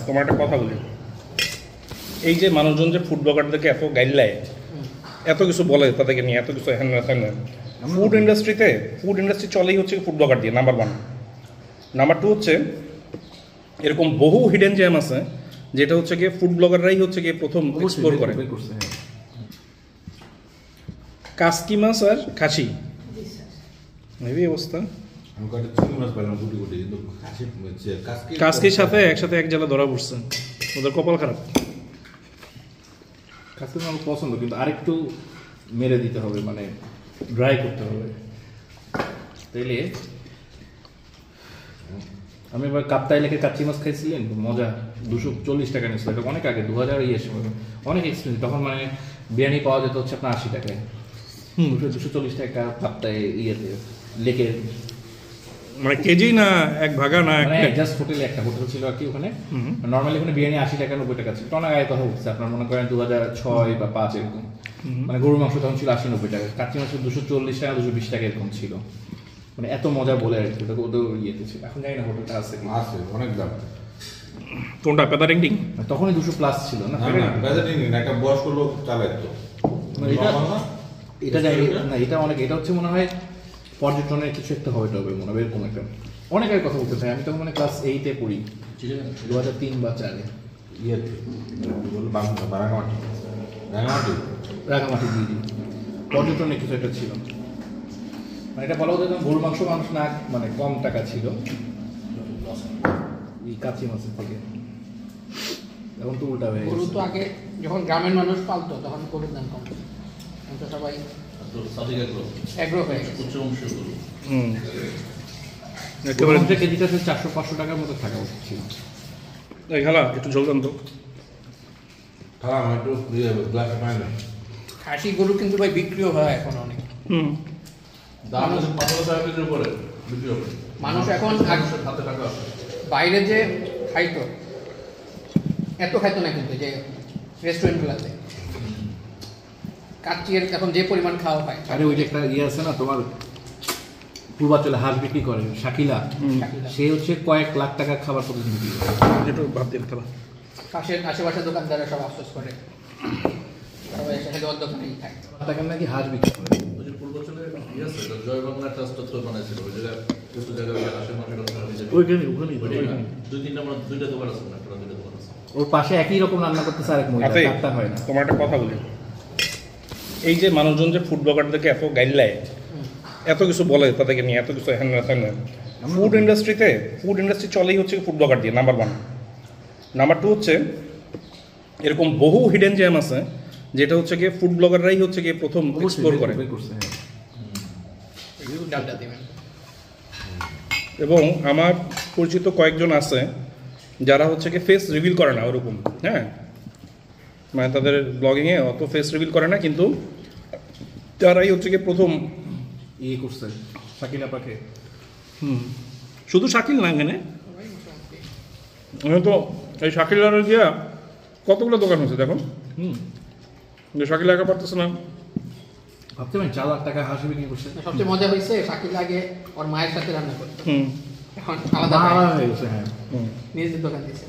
তোমার একটা কথা বলি, এই যে মানুষজন যে ফুড ব্লগারদেরকে এত গাইডলাইন এত কিছু বলে তাদেরকে নিয়ে এত কিছু ফুড ইন্ডাস্ট্রি চলেই হচ্ছে ফুড ব্লগার দিয়ে। নাম্বার 1। নাম্বার 2 হচ্ছে এরকম বহু হিডেন জ্যাম আছে যেটা হচ্ছে গিয়ে ফুড ব্লগাররাই হচ্ছে গিয়ে প্রথম এক্সপ্লোর করে। কাসকি মাছ আর খাসি এই অবস্থা। কাসকির সাথে একসাথে এক জেলা ধরা পড়ছে, ওদের কপাল খারাপ। কাসকি আমার পছন্দ, কিন্তু আরেকটু মেরে দিতে হবে, মানে ড্রাই করতে হবে। তাইলে আমি এবার কাপ্তাই লেকে কাচ্চি মাছ খাইছিলেন, মজা। 240 টাকা নিয়েছিল, এটা অনেক আগে 2000 সময়, অনেক এক্সপেন্সিভ। তখন মানে বিরিয়ানি পাওয়া যেত হচ্ছে আপনার 80 টাকায়। 240 টাকা কাপ্তাই ইয়েতে লেকে, মানে কেজি না এক ভাগা না জাস্ট হোটেলে একটা হোটেল ছিল আর কি ওখানে। নর্মালি ওখানে বিরিয়ানি 80 টাকা 90 টাকা ছিল। অনেক আগে কথা বলছে, আপনার মনে করেন 2006 বা 5 এরকম। মানে গরুর মাংস তখন ছিল 80-90 টাকা, কাচ্চি মাংস 240 টাকা 220 টাকা এরকম ছিল। মানে এত মজা বলে আর কি, ওদের ইয়েতে ছিল। এখন জানি না হোটেলটা আছে অনেক দাম। কোনটা পেদারিং? তখনই 200+ ছিল না? একটা বয়স্ক লোক চালাইতো এটা জানি না। এটা অনেক, এটা হচ্ছে মনে হয় পর্যটনের কিছু একটা হবে মনে হয় এরকম একটা। অনেক আগে কথা বলতে চাই, আমি তখন মানে ক্লাস 8-এ পড়ি, 2003 বা 2004-এ। ইয়েতে রাঙামাটি দিদি পর্যটনের কিছু একটা ছিল। মানে এটা বলা হতো গরুর মাংস মানুষ না, মানে কম টাকা ছিল এই কাচ্চি মাছের থেকে। এখন তো উল্টা হয়ে গরু তো আগে যখন গ্রামের মানুষ পালতো তখন গরুর দাম কম, এখন তো সবাই এগ্রো হয়ে গেছে। কেজিটা 400-500 টাকার মতো থাকা উচিত ছিল। খেলা একটু ঝোল দাম তো। খাসি গরু কিন্তু ভাই বিক্রিও হয় এখন অনেক। মানুষ এখন বাইরে যে খাইতো এত খাইতো না, কিন্তু যে রেস্টুরেন্টগুলোতে কাচ্চির এখন যে পরিমাণ খাওয়া হয়। আরে ওই যে একটা ইয়ে আছে না তোমার, পূর্বাঞ্চলে হাঁস বিক্রি করে শাকিলা, সে হচ্ছে কয়েক লাখ টাকার খাবার প্রতিদিন বিক্রি করে। একটু ভাব দিয়ে খেলা। পাশের আশেপাশের দোকানদাররা সব আফসোস করে, সবাই এসে খালি ওর দোকানেই খায়। টাকা নাকি হাঁস বিক্রি করে। পূর্বাঞ্চলে জয় বাংলা ট্রাস্ট বানাইছিল, ওই জায়গায় কিছু জায়গায় দুইটা দোকান আছে, ওর পাশে একই রকম রান্না করতেছে আরেক মহিলা, হয় না। তোমার একটা কথা বলি, এই যে মানুষজন যে ফুড ব্লগারদেরকে এত গাইডলাইন এত কিছু বলে তাদেরকে নিয়ে এত কিছু ফুড ইন্ডাস্ট্রি চলেই হচ্ছে ফুড ব্লগার দিয়ে। নাম্বার 1। নাম্বার 2 হচ্ছে এরকম বহু হিডেন জ্যাম আছে যেটা হচ্ছে গিয়ে ফুড ব্লগাররাই হচ্ছে গিয়ে প্রথম এক্সপ্লোর করে। এবং আমার পরিচিত কয়েকজন আছে যারা হচ্ছে গিয়ে ফেস রিভিল করে না ওরকম, হ্যাঁ, মানে তাদের ব্লগিংয়ে অত ফেস রিভিল করে না, কিন্তু তারাই হচ্ছে গিয়ে প্রথম ইয়ে করছে শাকিলা পাখে। শুধু শাকিল না, এখানে তো এই শাকিলার গিয়া কতগুলো দোকান হচ্ছে দেখো। যে শাকিল একা পারতেছে না, ভাবতে পারেন 4 লাখ টাকা হাঁস বিক্রি করছে। সবচেয়ে মজা হয়েছে শাকিল আগে ওর মায়ের সাথে রান্না করতো, এখন আলাদা হয়ে গেছে। হ্যাঁ, নিজের দোকান দিয়েছে।